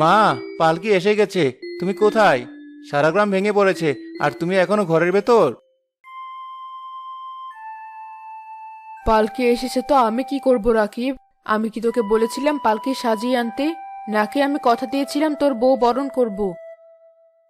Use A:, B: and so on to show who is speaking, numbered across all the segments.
A: মা, পালকি এসে গেছে। তুমি কোথায়? সারা গ্রাম ভেঙে পড়েছে, আর তুমি এখনো ঘরের ভেতর?
B: পালকি এসেছে তো আমি কি করব রাকিব? আমি কি তোকে বলেছিলাম পালকি সাজিয়ে আনতে? নাকি আমি কথা দিয়েছিলাম তোর বউ বরণ করব?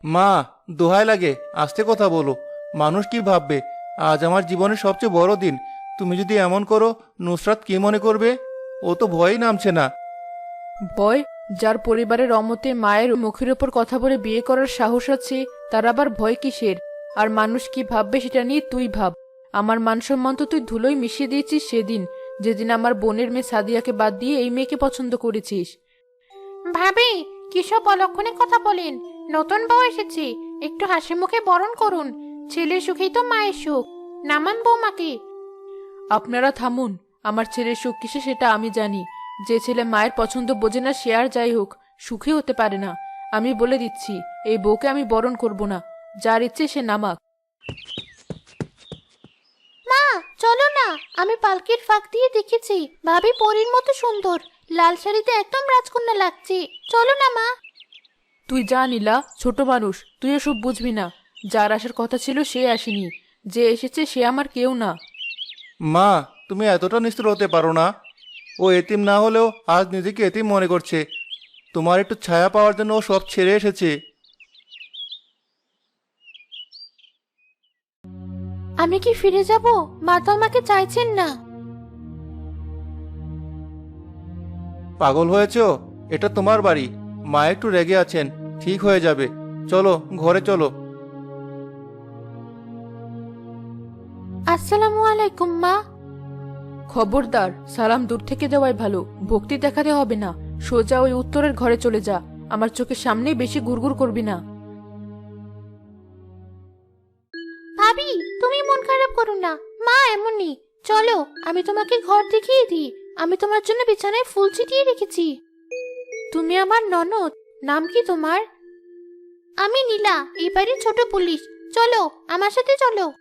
A: মা, দোহাই লাগে, আস্তে কথা বলো। মানুষ কি ভাববে? আজ আমার জীবনের সবচেয়ে বড় দিন। তুমি যদি এমন করো, নুসরাত কি মনে করবে? ও তো ভয়ই নামছে না।
B: ভয়? যার পরিবারের অমতে মায়ের মুখের ওপর কথা বলে বিয়ে করার সাহস আছে, তার আবার ভয় কিসের? আর মানুষ কি ভাববে সেটা নিয়ে তুই ভাব। আমার মান সম্মান তো তুই ধুলোয় মিশিয়ে দিয়েছিস সেদিন, যেদিন আমার বোনের মেয়ে সাদিয়াকে বাদ দিয়ে এই মেয়েকে পছন্দ করেছিস।
C: ভাবি, কিসব অলক্ষণে কথা বলেন? নতুন বউ এসেছে, একটু হাসি মুখে বরণ করুন। ছেলের সুখেই তো মায়ের সুখ। নামান বৌমাকে।
B: আপনারা থামুন। আমার ছেলের সুখ কিসে সেটা আমি জানি। যে ছেলে মায়ের পছন্দ বোঝে না সে আর যাই হোক সুখী হতে পারে না। আমি বলে দিচ্ছি, এই বউকে আমি বরণ করব না। যার ইচ্ছে সে নামাক।
C: মা, চলো না। আমি পালকির ফাঁক দিয়ে দেখেছি, ভাবি পরীর মতো সুন্দর। লাল শাড়িতে একদম রাজকন্যা লাগছে। চলো না মা।
B: তুই যা নীলা, ছোট মানুষ, তুই এসব বুঝবি না। যার আসার কথা ছিল সে আসেনি, যে এসেছে সে আমার কেউ না।
A: মা, তুমি এতটা নিষ্ঠুর হতে পারো না। ও এতিম না হলেও আজ নিজেকে এতিম মনে করছে। তোমার একটু ছায়া পাওয়ার জন্য ও সব ছেড়ে এসেছে।
C: আমি কি ফিরে যাব? মা তো আমাকে চাইছেন না।
A: পাগল হয়েছো? এটা তোমার বাড়ি। মা একটু রেগে আছেন, ঠিক হয়ে যাবে। চলো, ঘরে চলো।
C: আসসালামু আলাইকুম মা।
B: খবরদার, সালাম দূর থেকে দেওয়াই ভালো। ভক্তি দেখাতে হবে না। সোজা ওই উত্তরের ঘরে চলে যা। আমার চোখের সামনেই বেশি ঘুরঘুর করবি না।
C: ভাবি, তুমি মন খারাপ করো না। মা এমনই। চলো, আমি তোমাকে ঘর দেখিয়ে দিই। আমি তোমার জন্য বিছানায় ফুল ছিটিয়ে রেখেছি। তুমি আমার ননদ। নাম কি তোমার? আমি নীলা, এই বাড়ির ছোট পুলিশ। চলো, আমার সাথে চলো।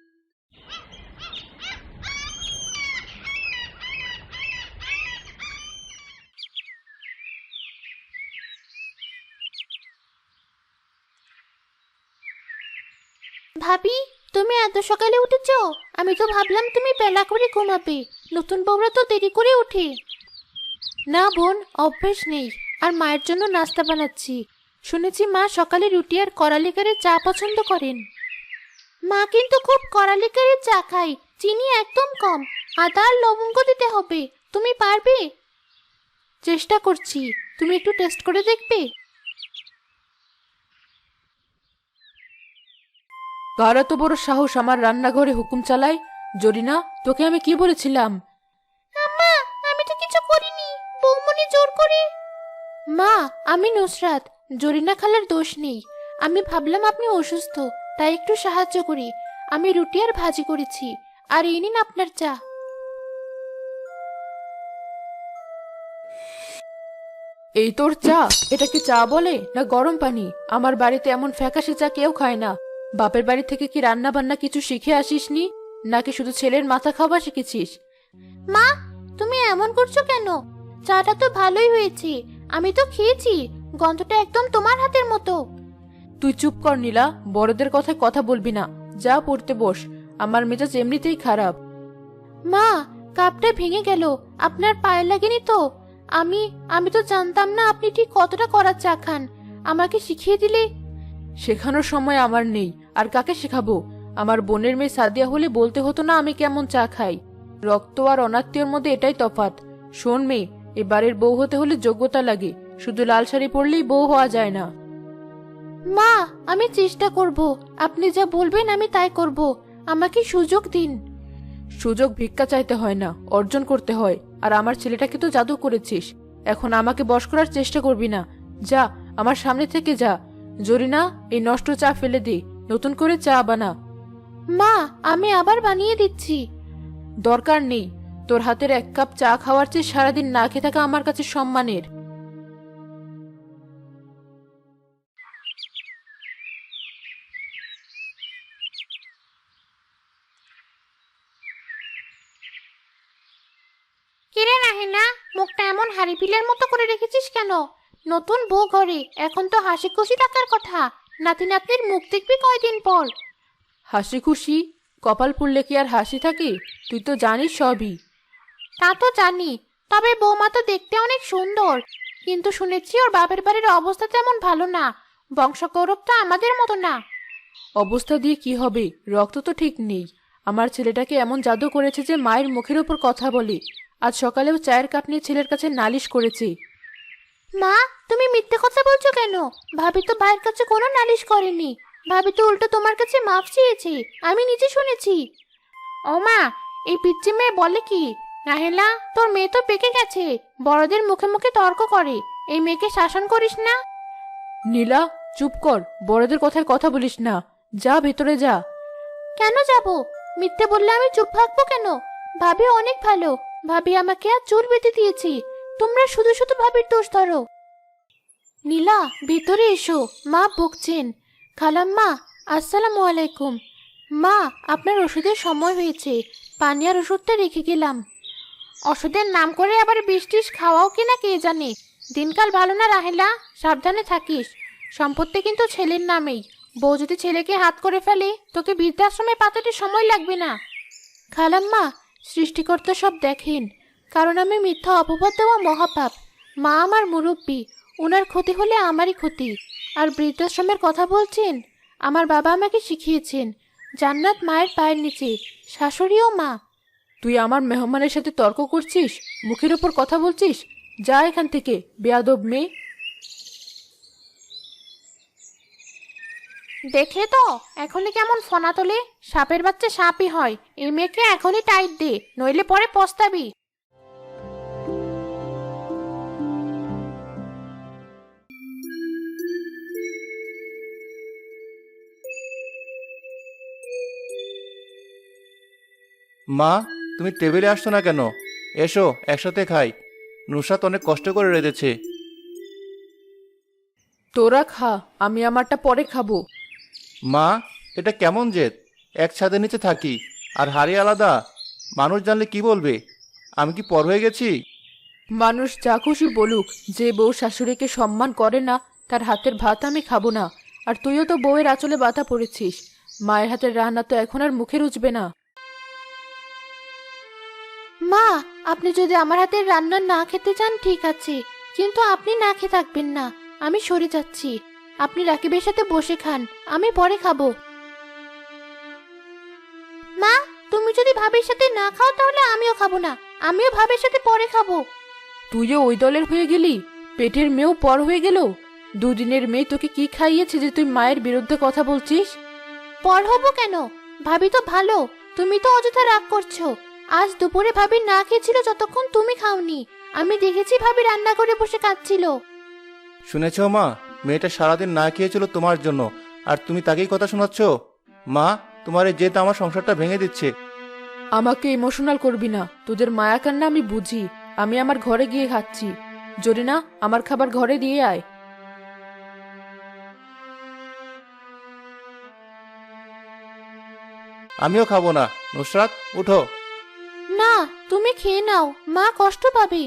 C: ভাবি, তুমি এত সকালে উঠেছো? আমি তো ভাবলাম তুমি বেলা করে ঘুমাবে। নতুন বউরা তো দেরি করে ওঠে। না বোন, অভ্যেস নেই। আর মায়ের জন্য নাস্তা বানাচ্ছি। শুনেছি মা সকালে রুটি আর কড়া লিকারের চা পছন্দ করেন। মা কিন্তু খুব কড়া লিকারের চা খায়। চিনি একদম কম। আদা আর লবঙ্গ দিতে হবে। তুমি পারবে? চেষ্টা করছি। তুমি একটু টেস্ট করে দেখবে?
B: কার এত বড় সাহস আমার রান্নাঘরে হুকুম চালায়? জরিনা, তোকে আমি কি বলেছিলাম?
C: আম্মা, আমি তো কিছু করিনি। বৌমনি জোর করে। মা, আমি নুসরাত। জরিনা খালার দোষ নেই। আমি ভাবলাম আপনি অসুস্থ, তাই একটু সাহায্য করি। আমি রুটি আর ভাজি করেছি। আর এই নিন আপনার চা।
B: এই তোর চা? এটা কি চা বলে না গরম পানি? আমার বাড়িতে এমন ফ্যাকাশে চা কেউ খায় না। বাপের বাড়ি থেকে কি রান্না বান্না কিছু শিখে আসিসনি? নাকি শুধু ছেলের মাথা খাওয়া শিখেছিস?
C: মা, তুমি এমন করছো কেন? চাটা তো ভালোই হয়েছে। আমি তো খেয়েছি। গন্ধটা একদম তোমার হাতের মতো।
B: তুই চুপ কর নীলা, বড়দের কথায় কথা বলবি না। যা পড়তে বস। আমার মেজাজ এমনিতেই খারাপ।
C: মা, কাপটা ভেঙে গেল। আপনার পায়ে লাগেনি তো? আমি আমি তো জানতাম না আপনি ঠিক কতটা কড়া চা খান। আমাকে শিখিয়ে দিলে।
B: শেখানোর সময় আমার নেই, আর কাকে শেখাবো? আমার বোনের মেয়ে সাদিয়া হলে বলতে হতো না আমি কেমন চা খাই? রক্ত আর অনাত্মীয়র মধ্যে এটাই তফাৎ। শোন মেয়ে, এবারের বউ হতে হলে যোগ্যতা লাগে। শুধু লাল শাড়ি পরলেই বউ হওয়া যায় না।
C: মা, আমি চেষ্টা করব। আপনি যা বলবেন আমি তাই করব। আমাকে সুযোগ দিন।
B: সুযোগ ভিক্ষা চাইতে হয় না, অর্জন করতে হয়। আর আমার ছেলেটাকে তো জাদু করেছিস। এখন আমাকে বশ করার চেষ্টা করবি না। যা, আমার সামনে থেকে যা। জরিনা, এই নষ্ট চা ফেলে দে। নতুন করে চা বানা।
C: মা, আমি আবার বানিয়ে দিচ্ছি।
B: দরকার নেই। তোর হাতের এক কাপ চা খাওয়ার চেয়ে সারাদিন না খেয়ে থাকা আমার কাছে সম্মানের।
C: কিরে রাহেনা, মুখটা এমন হাড়ি পিলের মতো করে রেখেছিস কেন? নতুন বউ ঘরে, এখন তো হাসি খুশি থাকার কথা। নাতি নাতনির মুখ দেখবি কয়দিন পর।
B: হাসি খুশি? কপাল পুড়লে কি আর হাসি থাকে? তুই তো জানিস সবই।
C: তা তো জানি, তবে বৌমা তো দেখতে অনেক সুন্দর। কিন্তু শুনেছি ওর বাপের বাড়ির অবস্থা তেমন ভালো না। বংশগৌরব তো আমাদের মতো না।
B: অবস্থা দিয়ে কি হবে, রক্ত তো ঠিক নেই। আমার ছেলেটাকে এমন জাদু করেছে যে মায়ের মুখের ওপর কথা বলে। আজ সকালেও চায়ের কাপ নিয়ে ছেলের কাছে নালিশ করেছে।
C: মা, তুমি মিথ্যে কথা বলছো কেন? ভাবি তো ভাইয়ের কাছে কোনো নালিশ করেনি। ভাবি তো উল্টো তোমার কাছে মাফ চেয়েছে, আমি নিজে শুনেছি। ও মা, এই পিচ্চি মেয়ে বলে কি? রাহেলা, তোর মেয়ে তো পেকে গেছে, বড়দের মুখে মুখে তর্ক করে। এই মেয়েকে শাসন করিস না।
B: নীলা, চুপ কর, বড়দের কথায় কথা বলিস না। যা ভেতরে যা।
C: কেন যাব? মিথ্যে বললে আমি চুপ থাকবো কেন? ভাবি অনেক ভালো। ভাবি আমাকে আর চুল বেঁধে দিয়েছি। তোমরা শুধু শুধু ভাবির দোষ ধরো। নীলা, ভিতরে এসো, মা বকছেন। খালাম্মা, আসসালামু আলাইকুম। মা, আপনার ওষুধের সময় হয়েছে, পানি আর ওষুধটা রেখে গেলাম। ওষুধের নাম করে আবার বিষ টিষ খাওয়াও কিনা কে জানে। দিনকাল ভালো না রাহেলা, সাবধানে থাকিস। সম্পত্তি কিন্তু ছেলের নামেই। বউ যদি ছেলেকে হাত করে ফেলে, তোকে বৃদ্ধাশ্রমে পাঠাতে সময় লাগবে না। খালাম্মা, সৃষ্টিকর্তা সব দেখেন। কারণ আমি মিথ্যা অপবাদ দেওয়া মহাপাপ। মা আমার মুরব্বী, ওনার ক্ষতি হলে আমারই ক্ষতি। আর বৃদ্ধাশ্রমের কথা বলছেন? আমার বাবা আমাকে শিখিয়েছেন, জান্নাত মায়ের পায়ের নিচে, শাশুড়িও মা।
B: তুই আমার মেহমানের সাথে তর্ক করছিস, মুখের ওপর কথা বলছিস? যা এখান থেকে, বেয়াদব মেয়ে।
C: দেখলে তো এখনই কেমন ফনা তোলে। সাপের বাচ্চা সাপই হয়। এই মেয়েকে এখনই টাইট দে, নইলে পরে পস্তাবি।
A: মা, তুমি টেবিলে আসছো না কেন? এসো, একসাথে খাই। নুসরাত অনেক কষ্ট করে রেঁধেছে।
B: তোরা খা, আমি আমারটা পরে খাবো।
A: মা, এটা কেমন জেদ? এক ছাদের নিচে থাকি, আর হাড়ি আলাদা। মানুষ জানলে কি বলবে? আমি কি পর হয়ে গেছি?
B: মানুষ যা খুশি বলুক, যে বউ শাশুড়িকে সম্মান করে না, তার হাতের ভাত আমি খাবো না। আর তুইও তো বউয়ের আঁচলে বাধা পড়েছিস। মায়ের হাতের রান্না তো এখন আর মুখে রুচবে না।
C: মা, আপনি যদি আমার হাতের রান্না না খেতে চান ঠিক আছে, কিন্তু আপনি না খেয়ে থাকবেন না। আমি সরে যাচ্ছি। আপনি রাকিবের সাথে বসে খান, আমি পরে খাবো। মা, তুমি যদি ভাবির সাথে না খাও তাহলে আমিও খাবো না। আমিও ভাবির সাথে পরে খাবো।
B: তুইও ওই দলের হয়ে গেলি? পেটের মেয়েও পর হয়ে গেল। দুদিনের মেয়ে তোকে কি খাইয়েছে যে তুই মায়ের বিরুদ্ধে কথা বলছিস?
C: পর হবো কেন? ভাবি তো ভালো, তুমি তো অযথা রাগ করছো। আজ দুপুরে ভাবি না খেয়েছিল যতক্ষণ তুমি খাওনি। আমি দেখেছি ভাবি রান্না করে বসে কাঁদছিল।
A: শুনেছ মা, মেয়েটা সারাদিন না খেয়েছিল তোমার জন্য, আর তুমি তাকেই কথা শোনাচ্ছ? মা, তোমার এই জেদ আমার সংসারটা ভেঙে দিচ্ছে।
B: আমাকে ইমোশনাল করবি না। তোদের মায়া কান্না আমি বুঝি। আমি আমার ঘরে গিয়ে খাচ্ছি। জরিনা, আমার খাবার ঘরে দিয়ে আয়।
A: আমিও খাবো না। নুসরাত, উঠো।
C: না, তুমি খেয়ে নাও, মা কষ্ট পাবে।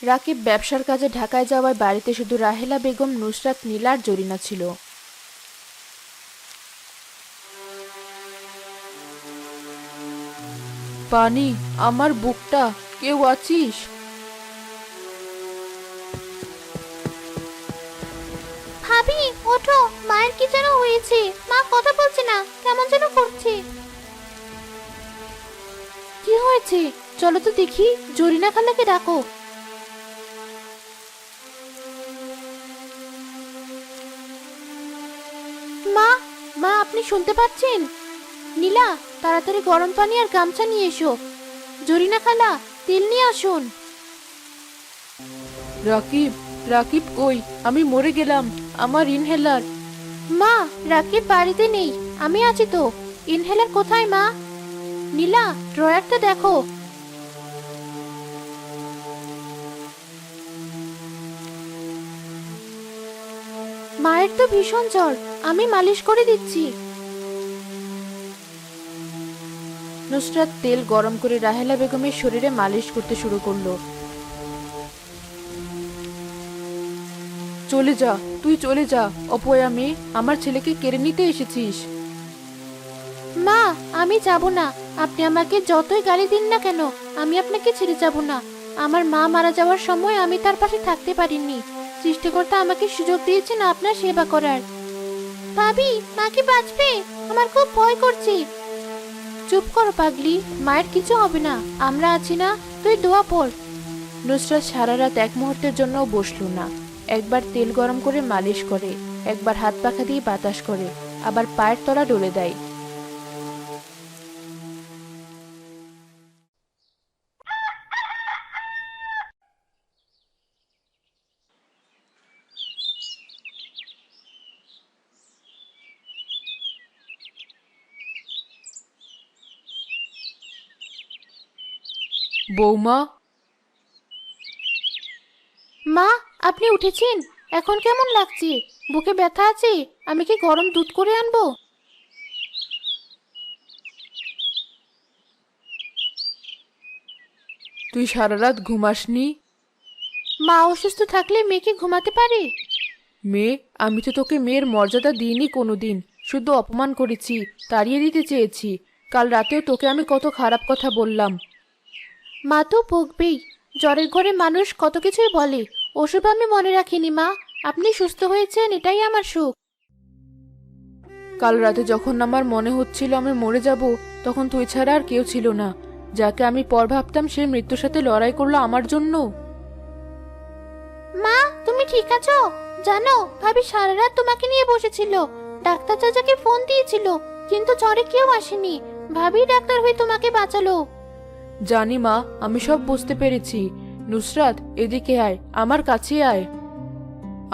B: রাকিব ব্যবসার কাজে ঢাকায় যাওয়ায় বাড়িতে শুধু রাহেলা বেগম, নুসরাত, নীলা আর জরিনা ছিল। পানি, আমার বুকটা, কেউ আছিস?
C: ভাবি, ওঠো, মায়ের কি যেন হয়েছে। মা কথা বলছে না, কেমন যেন করছে। কি হয়েছে? চলো তো দেখি, জরিনা খালাকে ডাকো। মা, মা আপনি শুনতে পাচ্ছেন? নীলা, তাড়াতাড়ি গরম পানি আর গামছা নিয়ে এসো। জরিনা খালা, তেল নিয়ে আসুন।
B: রাকিব, রাকিব কই? আমি মরে গেলাম। আমার ইনহেলার।
C: মা, রাকিব বাড়িতে নেই, আমি আছি তো। ইনহেলার কোথায় মা? নীলা, ড্রয়ারটা দেখো। মায়ের তো ভীষণ জ্বর, আমি মালিশ করে দিচ্ছি।
B: নুসরাত তেল গরম করে রাহেলা বেগমের শরীরে মালিশ করতে শুরু করলো। চলে যা, তুই চলে যা, অপয়া মেয়ে, আমার ছেলেকে কেড়ে নিতে এসেছিস।
C: মা, আমি যাব না। আপনি আমাকে যতই গালি দিন না কেন, আমি আপনাকে ছেড়ে যাব না। আমার মা মারা যাওয়ার সময় আমি তার পাশে থাকতে পারিনি। সৃষ্টিকর্তা আমাকে সুযোগ দিয়েছেন আপনার সেবা করার। ভাবি, মা কি বাঁচবে? আমার খুব ভয় করছে। চুপ করো পাগলি, মায়ের কিছু হবে না, আমরা আছি না, তুই দোয়া পড়।
B: নুসরাত সারা রাত এক মুহূর্তের জন্য বসলো না। একবার তেল গরম করে মালিশ করে, একবার হাত পাখা দিয়ে বাতাস করে, আবার পায়ের তলা ডলে দেয়। বৌমা,
C: মা, আপনি উঠেছেন? এখন কেমন লাগছে? বুকে ব্যথা আছে? আমি কি গরম দুধ করে আনবো?
B: তুই সারা রাত ঘুমাসনি?
C: মা অসুস্থ থাকলে মেয়েকে ঘুমাতে পারে?
B: মেয়ে, আমি তো তোকে মেয়ের মর্যাদা দিইনি কোনোদিন, শুধু অপমান করেছি, তাড়িয়ে দিতে চেয়েছি। কাল রাতেও তোকে আমি কত খারাপ কথা বললাম।
C: মা তো বকবেই, জ্বরের ঘরে মানুষ কত কিছুই বলে, ওসব আমি মনে রাখিনি মা। আপনি সুস্থ হয়েছেন, এটাই আমার সুখ।
B: কাল রাতে যখন আমার মনে হচ্ছিল আমি মরে যাব, তখন তুই ছাড়া আর কেউ ছিল না। যাকে আমি পর ভাবতাম সে মৃত্যুর সাথে লড়াই করলো আমার জন্য।
C: মা, তুমি ঠিক আছো? জানো, ভাবি সারা রাত তোমাকে নিয়ে বসেছিল। ডাক্তার চাচাকে ফোন দিয়েছিল, কিন্তু জ্বরে কেউ আসেনি। ভাবি ডাক্তার হয়ে তোমাকে বাঁচালো।
B: জানি মা, আমি সব বুঝতে পেরেছি। নুসরাত, এদিকে আয়, আমার কাছে আয়।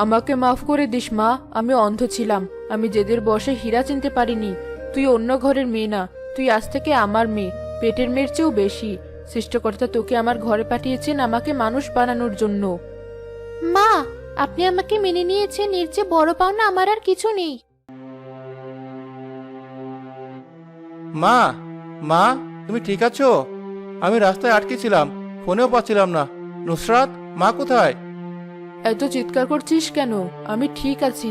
B: আমাকে মাফ করে দিস মা, আমি অন্ধ ছিলাম। আমি জেদের বশে হীরা চিনতে পারিনি। তুই অন্য ঘরের মেয়ে না, তুই আজ থেকে আমার মেয়ে, পেটের মেয়ের চেয়েও বেশি। সৃষ্টিকর্তা তোকে আমার ঘরে পাঠিয়েছেন আমাকে মানুষ বানানোর জন্য।
C: মা, আপনি আমাকে মেনে নিয়েছেন, এর চেয়ে বড় পাওনা আমার আর কিছু নেই।
A: মা, মা, তুমি ঠিক আছো? আমি রাস্তায় আটকে ছিলাম, ফোনেও পাচ্ছিলাম না। নুসরাত, মা কোথায়?
B: এত চিৎকার করছিস কেন? আমি ঠিক আছি।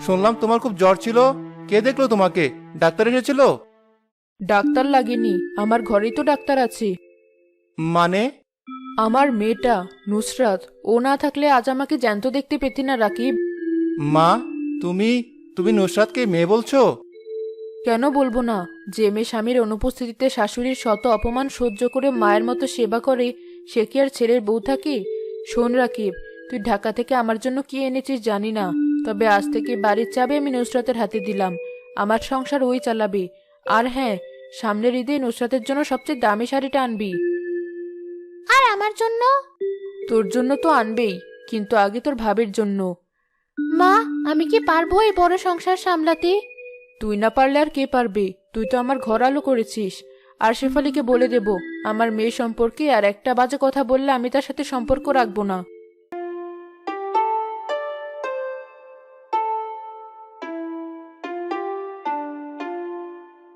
A: শুনলাম তোমার খুব জ্বর ছিল। কে দেখলো তোমাকে? ডাক্তার এসেছিল?
B: ডাক্তার লাগেনি, আমার ঘরেই তো ডাক্তার আছে।
A: মানে?
B: আমার মেয়েটা নুসরাত, ও না থাকলে আজ আমাকে জ্যান্ত দেখতে পেতি না রাকিব।
A: মা, তুমি তুমি নুসরাতকে মেয়ে বলছো?
B: কেন বলবো না? যে মেয়ে স্বামীর অনুপস্থিতিতে শাশুড়ির শত অপমান সহ্য করে মায়ের মতো সেবা করে, সে কি আর ছেলের বউ থাকে? শোন রাকিব, তুই ঢাকা থেকে আমার জন্য কি এনেছিস জানি না, তবে আজ থেকে বাড়ির চাবি আমি নুসরাতের হাতে দিলাম। আমার সংসার ওই চালাবে। আর হ্যাঁ, সামনের ঈদে নুসরাতের জন্য সবচেয়ে দামি শাড়িটা আনবি।
C: আর আমার জন্য?
B: তোর জন্য তো আনবেই, কিন্তু আগে তোর ভাবের জন্য।
C: মা, আমি কি পারবো এই বড় সংসার সামলাতে?
B: তুই না পারলে আর কে পারবে? তুই তো আমার ঘর আলো করেছিস। আর শেফালিকে বলে দেব আমার মেয়ে সম্পর্কে আর একটা বাজে কথা বললে আমি তার সাথে সম্পর্ক রাখবো না।